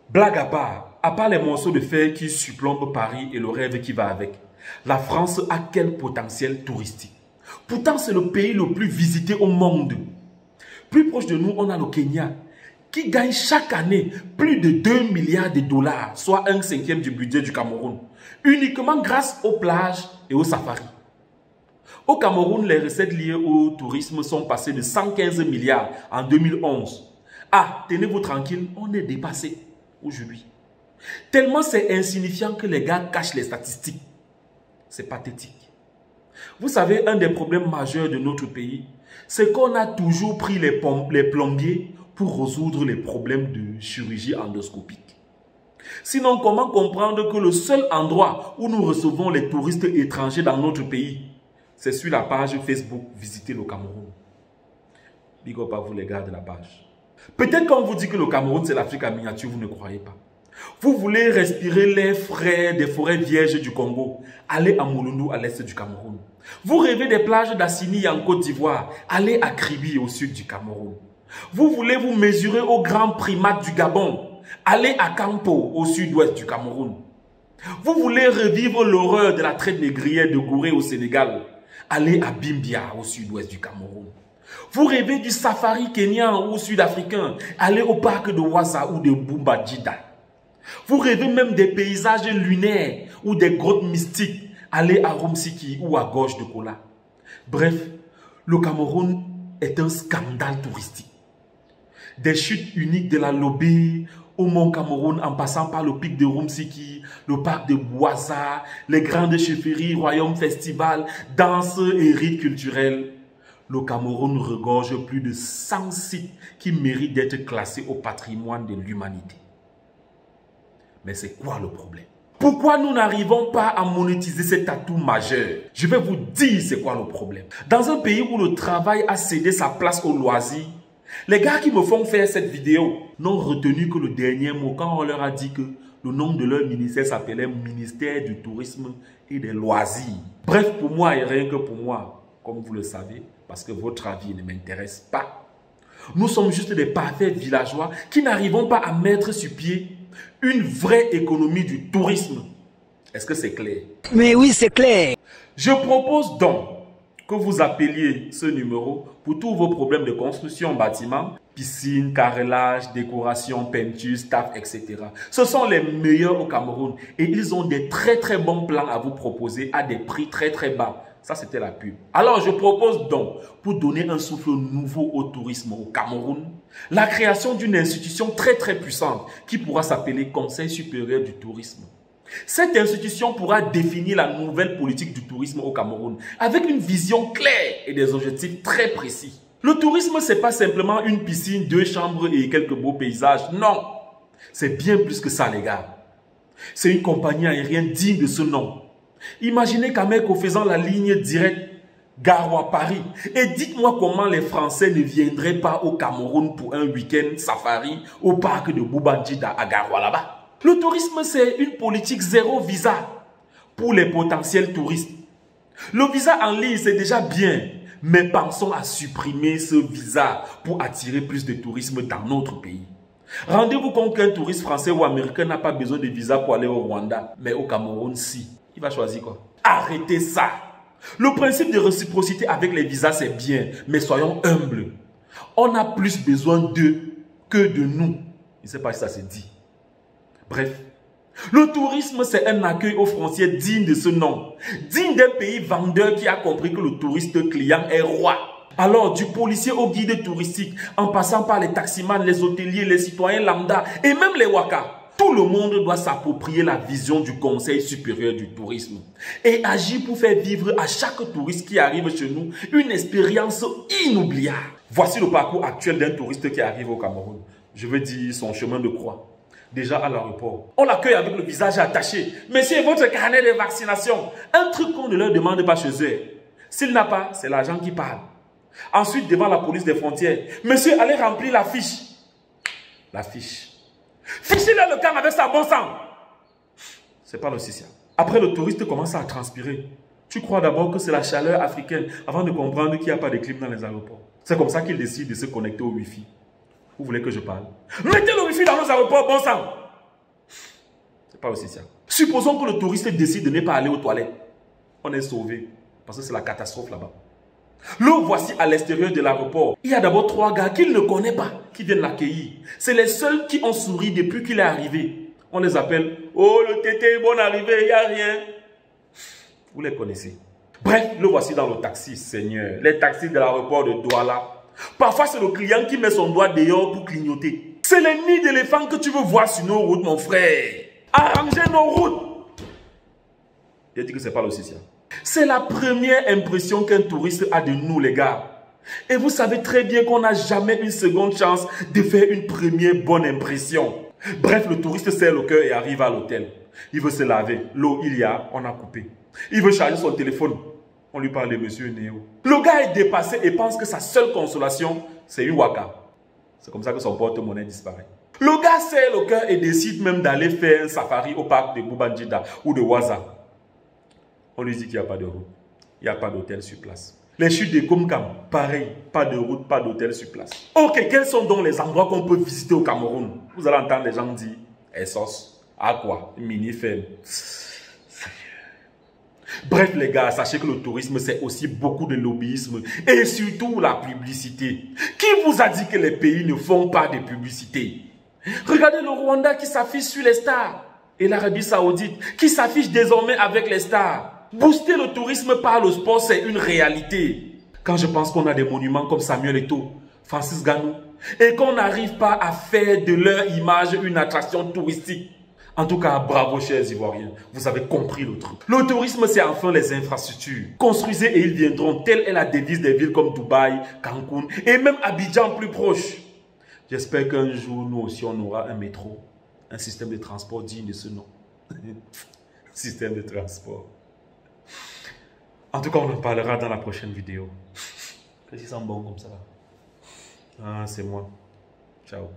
Blague à part les morceaux de fer qui supplombent Paris et le rêve qui va avec, la France a quel potentiel touristique? Pourtant, c'est le pays le plus visité au monde. Plus proche de nous, on a le Kenya, qui gagne chaque année plus de 2 milliards de dollars, soit 1/5 du budget du Cameroun, uniquement grâce aux plages et aux safaris. Au Cameroun, les recettes liées au tourisme sont passées de 115 milliards en 2011. Ah, tenez-vous tranquille, on est dépassé aujourd'hui. Tellement c'est insignifiant que les gars cachent les statistiques. C'est pathétique. Vous savez, un des problèmes majeurs de notre pays, c'est qu'on a toujours pris les plombiers pour résoudre les problèmes de chirurgie endoscopique. Sinon, comment comprendre que le seul endroit où nous recevons les touristes étrangers dans notre pays, c'est sur la page Facebook « Visiter le Cameroun ». Big up à vous les gars de la page. Peut-être quand on vous dit que le Cameroun c'est l'Afrique en miniature, vous ne croyez pas. Vous voulez respirer l'air frais des forêts vierges du Congo, allez à Mouloundou à l'est du Cameroun. Vous rêvez des plages d'Assini en Côte d'Ivoire, allez à Kribi au sud du Cameroun. Vous voulez vous mesurer aux grands primates du Gabon, allez à Campo au sud-ouest du Cameroun. Vous voulez revivre l'horreur de la traite négrière de Gouré au Sénégal, allez à Bimbia au sud-ouest du Cameroun. Vous rêvez du safari kenyan ou sud-africain, allez au parc de Ouassa ou de Bumbadjida. Vous rêvez même des paysages lunaires ou des grottes mystiques, allez à Rumsiki ou à Gorge de Kola. Bref, le Cameroun est un scandale touristique. Des chutes uniques de la Lobé au Mont Cameroun en passant par le pic de Rumsiki, le parc de Bouassa, les grandes chefferies, royaumes festivals, danses et rites culturels. Le Cameroun regorge plus de 100 sites qui méritent d'être classés au patrimoine de l'humanité. Mais c'est quoi le problème? Pourquoi nous n'arrivons pas à monétiser cet atout majeur? Je vais vous dire c'est quoi le problème. Dans un pays où le travail a cédé sa place au loisir, les gars qui me font faire cette vidéo n'ont retenu que le dernier mot quand on leur a dit que le nom de leur ministère s'appelait Ministère du Tourisme et des Loisirs. Bref, pour moi et rien que pour moi, comme vous le savez, parce que votre avis ne m'intéresse pas. Nous sommes juste des parfaits villageois qui n'arrivons pas à mettre sur pied une vraie économie du tourisme. Est-ce que c'est clair? Mais oui, c'est clair. Je propose donc que vous appeliez ce numéro pour tous vos problèmes de construction en bâtiment, piscine, carrelage, décoration, peinture, staff, etc. Ce sont les meilleurs au Cameroun et ils ont des très bons plans à vous proposer à des prix très bas. Ça, c'était la pub. Alors, je propose donc, pour donner un souffle nouveau au tourisme au Cameroun, la création d'une institution très puissante qui pourra s'appeler Conseil supérieur du tourisme. Cette institution pourra définir la nouvelle politique du tourisme au Cameroun avec une vision claire et des objectifs très précis. Le tourisme, ce n'est pas simplement une piscine, 2 chambres et quelques beaux paysages. Non, c'est bien plus que ça, les gars. C'est une compagnie aérienne digne de ce nom. Imaginez Cameco faisant la ligne directe Garoua-Paris. Et dites-moi comment les Français ne viendraient pas au Cameroun pour un week-end safari au parc de Boubandjida à Garoua là-bas. Le tourisme, c'est une politique zéro visa pour les potentiels touristes. Le visa en ligne, c'est déjà bien, mais pensons à supprimer ce visa pour attirer plus de tourisme dans notre pays. Rendez-vous compte qu'un touriste français ou américain n'a pas besoin de visa pour aller au Rwanda, mais au Cameroun, si. Il va choisir quoi? Arrêtez ça! Le principe de réciprocité avec les visas, c'est bien, mais soyons humbles. On a plus besoin d'eux que de nous. Je ne sais pas si ça se dit. Bref, le tourisme, c'est un accueil aux frontières digne de ce nom. Digne d'un pays vendeur qui a compris que le touriste client est roi. Alors, du policier au guide touristique, en passant par les taximans, les hôteliers, les citoyens lambda et même les wakas. Tout le monde doit s'approprier la vision du Conseil supérieur du tourisme et agir pour faire vivre à chaque touriste qui arrive chez nous une expérience inoubliable. Voici le parcours actuel d'un touriste qui arrive au Cameroun. Je veux dire son chemin de croix. Déjà à l'aéroport, on l'accueille avec le visage attaché. Monsieur, votre carnet de vaccination. Un truc qu'on ne leur demande pas chez eux. S'il n'a pas, c'est l'agent qui parle. Ensuite, devant la police des frontières, monsieur, allez remplir la fiche. La fiche. Fichez-le le camp avec sa bon sang. C'est pas le social. Après, le touriste commence à transpirer. Tu crois d'abord que c'est la chaleur africaine avant de comprendre qu'il n'y a pas de clim dans les aéroports. C'est comme ça qu'il décide de se connecter au Wi-Fi. Vous voulez que je parle? Mettez le Wi-Fi dans nos aéroports, bon sang. pas aussi ça. Supposons que le touriste décide de ne pas aller aux toilettes. On est sauvé, parce que c'est la catastrophe là-bas. Le voici à l'extérieur de l'aéroport. Il y a d'abord 3 gars qu'il ne connaît pas, qui viennent l'accueillir. C'est les seuls qui ont souri depuis qu'il est arrivé. On les appelle, oh le tété, bonne arrivée, il n'y a rien. Vous les connaissez. Bref, le voici dans le taxi, Seigneur. Les taxis de l'aéroport de Douala. Parfois, c'est le client qui met son doigt dehors pour clignoter. C'est les nids d'éléphants que tu veux voir sur nos routes, mon frère. Arranger nos routes. Il a dit que c'est pas le social. C'est la première impression qu'un touriste a de nous, les gars. Et vous savez très bien qu'on n'a jamais une seconde chance de faire une première bonne impression. Bref, le touriste serre le cœur et arrive à l'hôtel. Il veut se laver. L'eau, il y a, on a coupé. Il veut charger son téléphone. On lui parle de Monsieur Néo. Le gars est dépassé et pense que sa seule consolation, c'est une waka. C'est comme ça que son porte-monnaie disparaît. Le gars serre le cœur et décide même d'aller faire un safari au parc de Boubanjida ou de Waza. On lui dit qu'il n'y a pas de route. Il n'y a pas d'hôtel sur place. Les chutes de Kumkam, pareil. Pas de route, pas d'hôtel sur place. Ok, quels sont donc les endroits qu'on peut visiter au Cameroun? Vous allez entendre les gens dire Essos, Aqua, Minifem. Bref les gars, sachez que le tourisme c'est aussi beaucoup de lobbyisme et surtout la publicité. Qui vous a dit que les pays ne font pas de publicité? Regardez le Rwanda qui s'affiche sur les stars et l'Arabie Saoudite qui s'affiche désormais avec les stars. Booster le tourisme par le sport, c'est une réalité. Quand je pense qu'on a des monuments comme Samuel Eto'o, Francis Ngannou, et qu'on n'arrive pas à faire de leur image une attraction touristique. En tout cas, bravo chers Ivoiriens, vous avez compris le truc. Le tourisme, c'est enfin les infrastructures. Construisez et ils viendront, telle est la devise des villes comme Dubaï, Cancun et même Abidjan plus proche. J'espère qu'un jour, nous aussi, on aura un métro, un système de transport digne de ce nom. Système de transport. En tout cas, on en parlera dans la prochaine vidéo. Qu'est-ce qui sent bon comme ça là? Ah, c'est moi. Ciao.